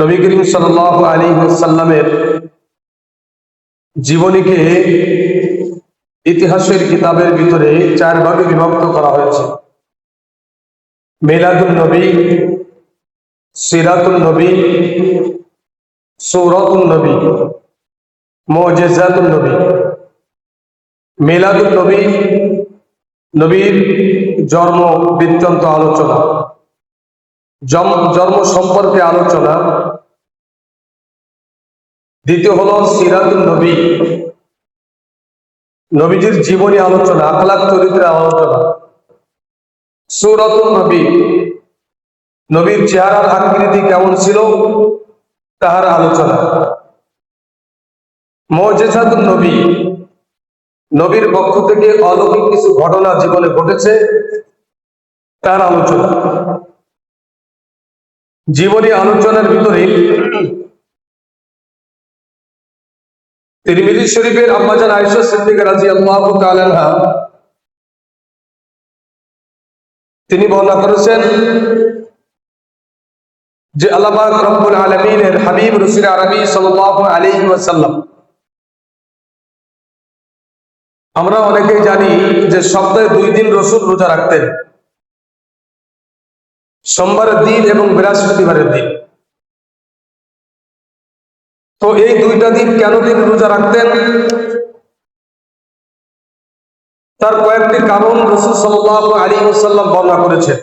নবী করিম সাল্লাল্লাহু আলাইহি ওয়াসাল্লামের জীবনীকে ইতিহাসের কিতাবের ভিতরে চার ভাগে বিভক্ত করা হয়েছে। মিলাদুন নবী, সিরাতুন নবী, সূরাতুন নবী, মুজিজাতুন নবী। মিলাদুন নবী, নবীর জন্ম বৃত্তান্ত আলোচনা, জন্ম সম্পর্কে আলোচনা। দ্বিতীয় হলো সিরাতুন নবী, নবীজির জীবনী আলোচনা, আখলাক চরিত্রের আলোচনা। সূরাতুন নবী, নবীর চেহারার আকৃতি কেমন ছিল তাহার আলোচনা। মুজিজাতুন নবী, নবীর পক্ষ থেকে অলৌকিক কিছু ঘটনা জীবনে ঘটেছে তার আলোচনা। জীবনী আলোচনার ভিতরে তিরমিজি শরীফের আম্মাজান আয়েশা সিদ্দিকা রাদিয়াল্লাহু তাআলা আনহা তিনি বর্ণনা করেছেন যে আল্লাহ পাক রব্বুল আলামিনের হাবিব রাসূল আরবি সাল্লাল্লাহু আলাইহি ওয়াসাল্লাম, আমরা অনেকেই জানি যে সপ্তাহে 2 দিন রাসূল রোজা রাখতেন, সোমবারের দিন এবং বৃহস্পতিবারের দিন। তো এই 2টা দিন কেন তিনি রোজা রাখতেন তার কয়েকটি কারণ রাসূল সাল্লাল্লাহু আলাইহি ওয়াসাল্লাম বর্ণনা করেছেন।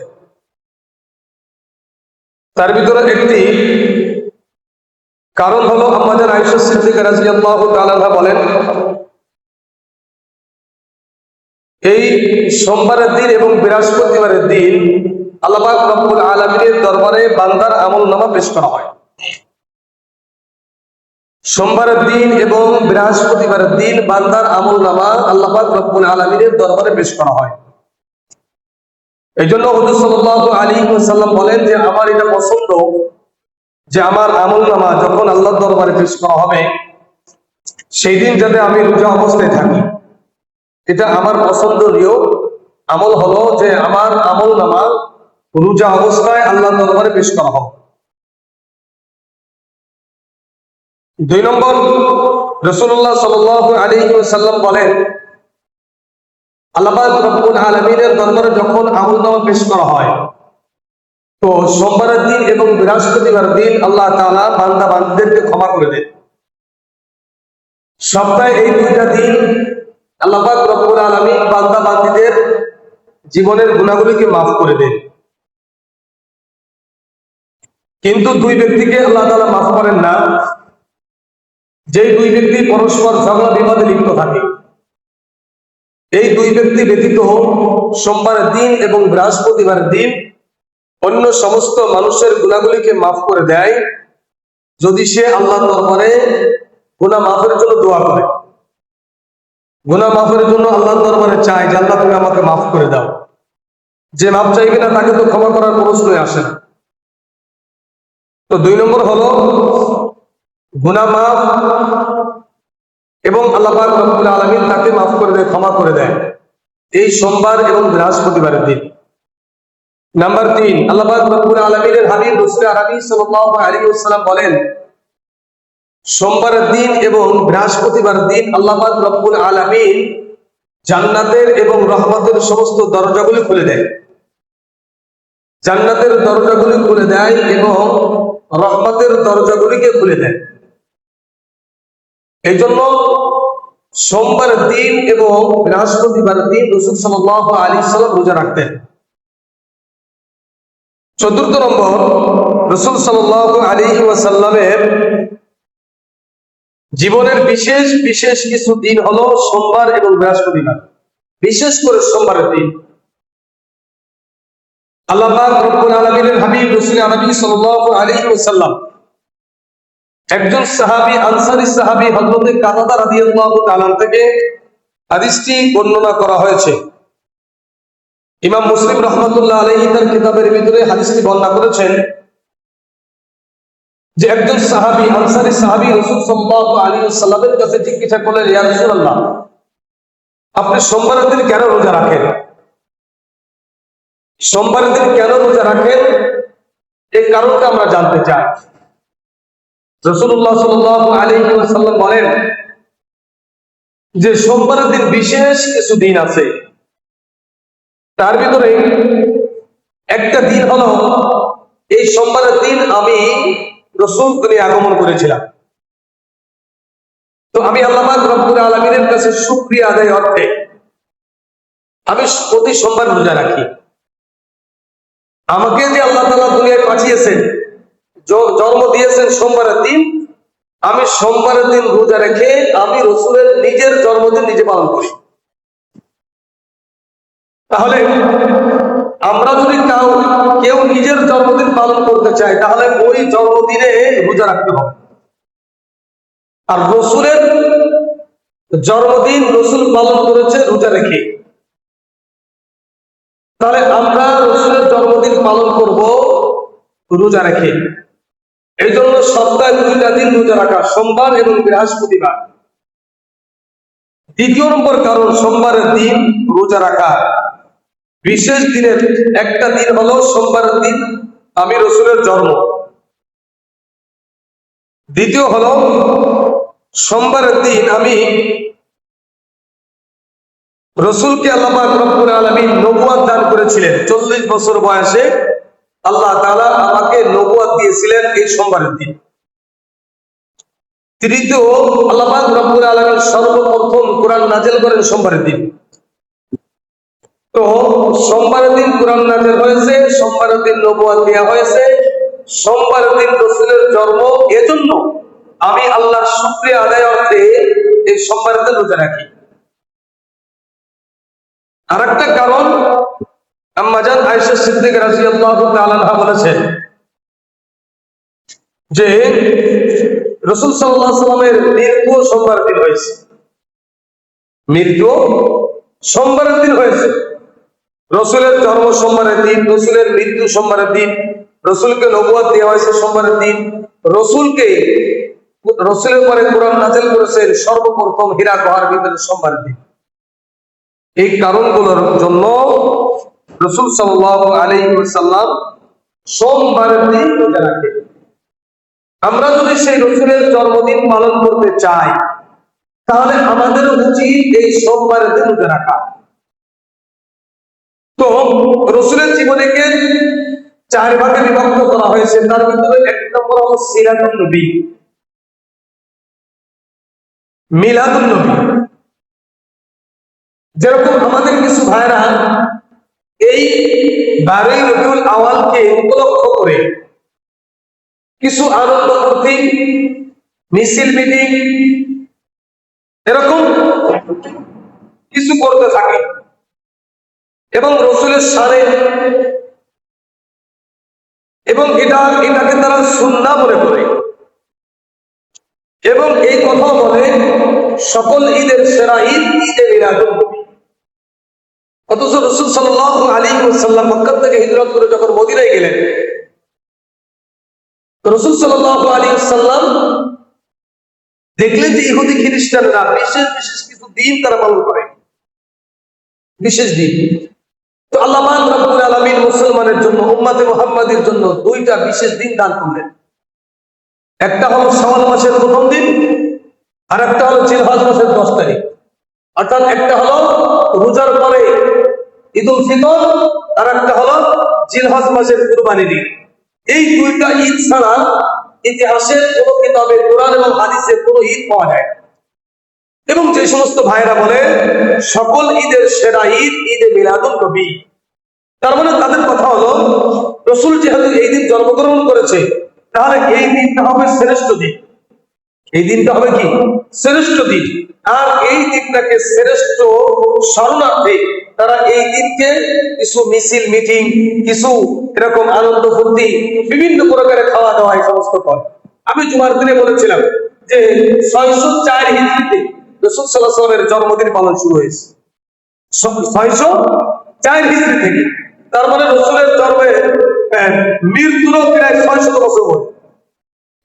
তার ভিতরে একটি কারণ হলো আম্মাজান আয়েশা সিদ্দিকা রাদিয়াল্লাহু তাআলা আনহা বলেন, এই সোমবারের দিন এবং বৃহস্পতিবারের দিন আল্লাহ পাক রব্বুল আলামিনের দরবারে বান্দার আমলনামা পেশ করা হয়। সোমবারের দিন এবং বৃহস্পতিবারের দিন বান্দার আমলনামা আল্লাহ পাক রব্বুল আলামিনের দরবারে পেশ করা হয়। এই জন্য হুজুর সাল্লাল্লাহু আলাইহি ওয়াসাল্লাম বলেন যে আমার এটা পছন্দ যে আমার আমলনামা যখন আল্লাহর দরবারে পেশ করা হবে সেই দিন যাতে আমি রোজা অবস্থায় থাকি। এটা আমার পছন্দনীয় আমল হলো যে আমার আমলনামা রোজা অবস্থায় আল্লাহর দরবারে পেশ করা হবে। 2 নম্বর, রাসূলুল্লাহ সাল্লাল্লাহু আলাইহি ওয়াসাল্লাম বলেন আল্লাহ পাক রব্বুল আলামিনের দরবারে যখন আমলনামা পেশ করা হয় তো সোমবারের দিন এবং বৃহস্পতিবার দিন আল্লাহ তাআলা বান্দা বান্দীদেরকে ক্ষমা করে দেন। সপ্তাহে এই 2টা দিন আল্লাহ পাক রব্বুল আলামিন বান্দা বান্দীদের জীবনের গুনাহগুলিকে মাফ করে দেন। কিন্তু 2 ব্যক্তিকে আল্লাহ তাআলা মাফ করেন না, যেই 2 ব্যক্তি পরস্পর ঝগড়া বিবাদে লিপ্ত থাকে। এই 2 ব্যক্তি ব্যতীত সোমবারের দিন এবং বৃহস্পতিবারের দিন অন্য সমস্ত মানুষের গুনাহগুলিকে মাফ করে দেয় যদি সে আল্লাহর দরবারে গুনাহ মাফের জন্য দোয়া করে, গুনাহ মাফের জন্য আল্লাহর দরবারে চায় যে আল্লাহ তুমি আমাকে মাফ করে দাও। যে মাফ চাইবে না তাকে তো ক্ষমা করার প্রশ্নই আসে না। তো 2 নম্বর হলো গুনাহ মাফ এবং আল্লাহ পাক রব্বুল আলামিন তাকে মাফ করে দেয়, ক্ষমা করে দেয় এই সোমবার এবং বৃহস্পতিবারের দিন। নাম্বার 3, আল্লাহ পাক রব্বুল আলামিনের হাবিব রাসূল আরবি সাল্লাল্লাহু আলাইহি ওয়াসাল্লাম বলেন সোমবারের দিন এবং বৃহস্পতিবার দিন আল্লাহ পাক রব্বুল আলামিন জান্নাতের এবং রহমতের সমস্ত দরজাগুলি খুলে দেয়। জান্নাতের দরজাগুলি খুলে দেয় এবং রহমতের দরজাগুলিকে খুলে দেয়। এই জন্য সোমবারের দিন এবং বৃহস্পতিবারের দিন রাসূল সাল্লাল্লাহু আলাইহি ওয়াসাল্লাম রোজা রাখতেন। 4 নম্বর, রাসূল সাল্লাল্লাহু আলাইহি ওয়াসাল্লামের জীবনের বিশেষ বিশেষ কিছু দিন হলো সোমবার এবং বৃহস্পতিবার, বিশেষ করে সোমবারের দিন। আল্লাহ পাক রব্বুল আলামিনের হাবিব রাসূল আরবি সাল্লাল্লাহু আলাইহি ওয়াসাল্লাম একজন সাহাবী, আনসারী সাহাবী হযরত কাতাদা রাদিয়াল্লাহু তাআলা থেকে হাদিসটি বর্ণনা করা হয়েছে। ইমাম মুসলিম রাহমাতুল্লাহ আলাইহি তার কিতাবের ভিতরে হাদিসটি বর্ণনা করেছেন যে একজন সাহাবী, আনসারী সাহাবী রাসূল সাল্লাল্লাহু আলাইহি ওয়াসাল্লামের কাছে জিজ্ঞাসা করলেন, ইয়া রাসূলুল্লাহ, আপনি সোমবারের দিন কেন রোজা রাখেন? সোমবারের দিন কেন রোজা রাখেন এই কারণটা আমরা জানতে চাই। রাসূলুল্লাহ সাল্লাল্লাহু আলাইহি ওয়াসাল্লাম বলেন যে সোমবারের দিন বিশেষ কিছু দিন আছে, তার ভিতরে একটা দিন হলো এই সোমবারের দিন আমি রাসূল দুনিয়া আগমন করেছিলাম। তো আমি আল্লাহ পাক রব্বুল আলামিনের কাছে শুকরিয়া আদায় অর্থে আমি প্রতি সোমবার রোজা রাখি। আমাকে যে আল্লাহ তাআলা দুনিয়ায় পাঠিয়েছেন, জন্ম দিয়েছেন সোমবারের দিন, আমি সোমবারের দিন রোজা রেখে আমি রাসূলের নিজের জন্মদিন নিজে পালন করি। তাহলে আমরা যদি কেউ নিজের জন্মদিন পালন করতে চায়, তাহলে ওই জন্মদিনে রোজা রাখতে হবে। আর রাসূলের জন্মদিন রাসূল পালন করেছে রোজা রেখে, তাহলে আমরা রাসূলের জন্মদিন পালন করব রোজা রেখে। এই জন্য সপ্তাহে 2টা দিন রোজা রাখা, সোমবার এবং বৃহস্পতিবার। দ্বিতীয় নম্বর কারণ সোমবারের দিন রোজা রাখা বিশেষ দিনের একটা দিন হলো সোমবারের দিন আমি রাসূলের জন্ম। দ্বিতীয় হলো সোমবারের দিন আমি রাসূলকে আল্লাহ পাক রব্বুল আলামিন নবুয়ত দান করেছিলেন। 40 বছর বয়সে আল্লাহ তাআলা আমাকে নবুয়ত দিয়েছিলেন এই সোমবারের দিন। তৃতীয়, আল্লাহ পাক রব্বুল আলামিন সর্বপ্রথম কোরআন নাযিল করেন সোমবারের দিন। তো সোমবারের দিন কোরআন নাযিল হয়েছে, সোমবারের দিন নবুয়ত দেওয়া হয়েছে, সোমবারের দিন রাসূলের জন্ম। এজন্য আমি আল্লাহর শুকরিয়া আদায় অর্থে এই সোমবারের দিন রোজা রাখি। আরেকটা কারণ, আম্মা জান আয়েশা সিদ্দিকা রাদিয়াল্লাহু তাআলা আনহা বলেছেন যে রাসূল সাল্লাল্লাহু আলাইহি ওয়াসাল্লামের মৃত্যু সোমবারের দিন হয়েছে। মৃত্যু সোমবারের দিন হয়েছে। রাসূলের জন্ম সোমবারের দিন, রাসূলের মৃত্যু সোমবারের দিন, রাসূলকে নবুয়ত দেওয়া হয়েছে সোমবারের দিন, রাসূলের পরে কোরআন নাযিল করেছেন সর্বপ্রথম হিরা গুহার ভিতরে সোমবারের দিন। এই কারণগুলোর জন্য রাসূল সাল্লাল্লাহু আলাইহি ওয়াসাল্লাম সোমবারের দিন রোজা রাখেন। আমরা যদি সেই রাসূলের জন্মদিন পালন করতে চাই, তাহলে আমাদের উচিত এই সোমবারের দিন রোজা রাখা। তো রাসূলের জীবনীকে 4 ভাগে বিভক্ত করা হয়েছে। তার ভিতরে এক নম্বর হলো সিরাতুন নবী, মিলাদুন নবী। যেরকম আমাদের কিছু ভাইরা এই 12ই রবিউল আউয়ালকে উপলক্ষ করে কিছু আনন্দ ফুর্তি, মিছিল মিটিং এরকম কিছু করতে থাকে এবং রাসূলের শানে এবং এটাকে তারা সুন্নাহ মনে করে এবং এই কথা বলে সকল ঈদের সেরা ঈদ ঈদে মিলাদুন নবী। অথচ রাসূল সাল্লাল্লাহু আলাইহি ওয়াসাল্লাম মক্কা থেকে হিজরত করে যখন মদিনায় গেলেন, রাসূল সাল্লাল্লাহু আলাইহি ওয়াসাল্লাম দেখলেন যে ইহুদি খ্রিস্টানরা বিশেষ বিশেষ কিছু দিন তারা পালন করে, বিশেষ দিন। তো আল্লাহ পাক রব্বুল আলামিন মুসলমানের জন্য, উম্মতে মুহাম্মাদের জন্য 2টা বিশেষ দিন দান করলেন। একটা হলো শাওয়াল মাসের প্রথম দিন, আর একটা হলো জিলহজ মাসের 10 তারিখ। অর্থাৎ একটা হলো রোজার পরে ঈদুল ফিতর, আর একটা হলো জিলহজ মাসের কুরবানির ঈদ। এই 2টা ঈদ ছাড়া ইতিহাসের কোন কিতাবে, কোরআন এবং হাদিসে কোন ঈদ পাওয়া যায় না। এবং যে সমস্ত ভাইরা বলে সকল ঈদের সেরা ঈদ ঈদে মিলাদুন নবী, তার মানে তাদের কথা হলো রাসূল যেহেতু এই দিন জন্মগ্রহণ করেছে, তাহলে এই দিনটা হবে শ্রেষ্ঠ দিন। এই দিনটা হবে কি? শ্রেষ্ঠ দিন। আর এই দিনটাকে শ্রেষ্ঠ স্মরণার্থে তারা এই দিনকে কিছু মিছিল মিটিং, কিছু এরকম আনন্দ ফুর্তি, বিভিন্ন প্রকারের খাওয়া দাওয়া এই সমস্ত করে। আমি জুমার দিনে বলেছিলাম যে 604 হিজরিতে রাসূল সাল্লাল্লাহু আলাইহি ওয়াসাল্লামের জন্মদিন পালন শুরু হয়েছে 604 হিজরি থেকে। তার মানে রাসূলের জন্মের মৃত্যুরও প্রায় 600 বছর পরে,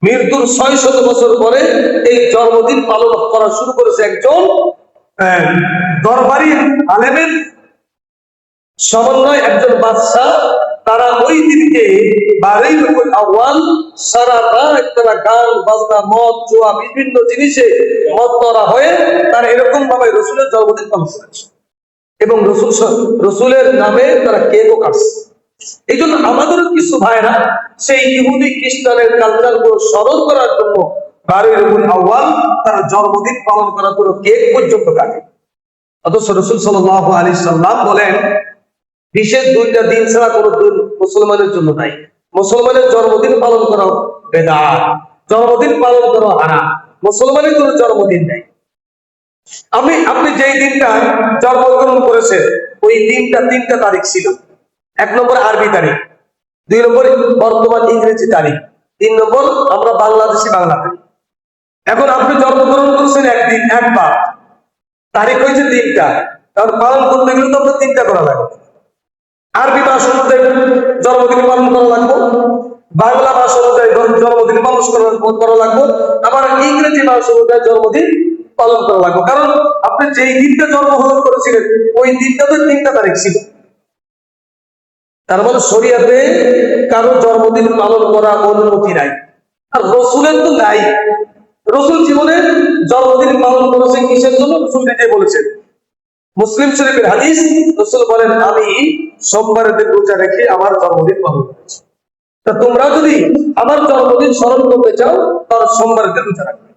মৃত্যুর 600 বছর পরে এই জন্মদিন পালন করা শুরু করেছে একজন দরবারি আলেমের সমন্বয় একজন বাদশাহ, তারা ওই দিনকে 12 রবিউল আউয়াল সারা রাত তারা গান বাজনা মদ জুয়া বিভিন্ন জিনিসে মত্তরা হয়ে তারা এরকম ভাবে রসুলের জন্মদিন পালন করেছে এবং রসুলের নামে তারা কেকও কাটছে। এই জন্য আমাদের কিছু ভাইরা সেই ইহুদি খ্রিস্টানের কালচার গুলো স্মরণ করার জন্য 12 রবিউল আউয়াল তারা জন্মদিন পালন করার জন্য কেক পর্যন্ত কাটে। অথচ রসুল সাল্লাল্লাহু আলাইহি সাল্লাম বলেন বিশেষ 2টা দিন ছাড়া কোনো দিন মুসলমানের জন্য নাই। মুসলমানের জন্মদিন পালন করা বেদাত, জন্মদিন পালন করা হারাম, মুসলমানের কোনো জন্মদিন নাই। আপনি যেই দিনটা জন্মগ্রহণ করেছেন ওই দিনটা 3টা তারিখ ছিল। 1 নম্বর আরবি তারিখ, 2 নম্বর বর্তমান ইংরেজি তারিখ, 3 নম্বর আমরা বাংলাদেশি বাংলা তারিখ। এখন আপনি জন্মগ্রহণ করছেন একদিন একবার, তারিখ হয়েছে 3টা, কারণ পালন করতে গেলে তো আপনার 3টা করা লাগবে। আরবি মাস অনুযায়ী জন্মদিন পালন করা লাগবে, বাংলা মাস অনুযায়ী জন্মদিন পালন করা লাগবে, আবার ইংরেজি মাস অনুযায়ী জন্মদিন পালন করা লাগবে। কারণ আপনি যেই দিনটা জন্মগ্রহণ করেছিলেন ওই দিনটা তো 3টা তারিখ ছিল। তার মানে শরিয়াতে কারো জন্মদিন পালন করা অনুমতি নাই, আর রসুলের তো নাই। রসুল জীবনে জন্মদিন পালন করেছেন কিসের জন্য? রসুল নিজে বলেছেন, মুসলিম শরীফের হাদিস, রসুল বলেন আমি সোমবারের দিন রোজা রেখে আমার জন্মদিন পালন করেছি। তা তোমরা যদি আমার জন্মদিন স্মরণ করতে চাও তাহলে সোমবারের দিন রোজা রাখবে।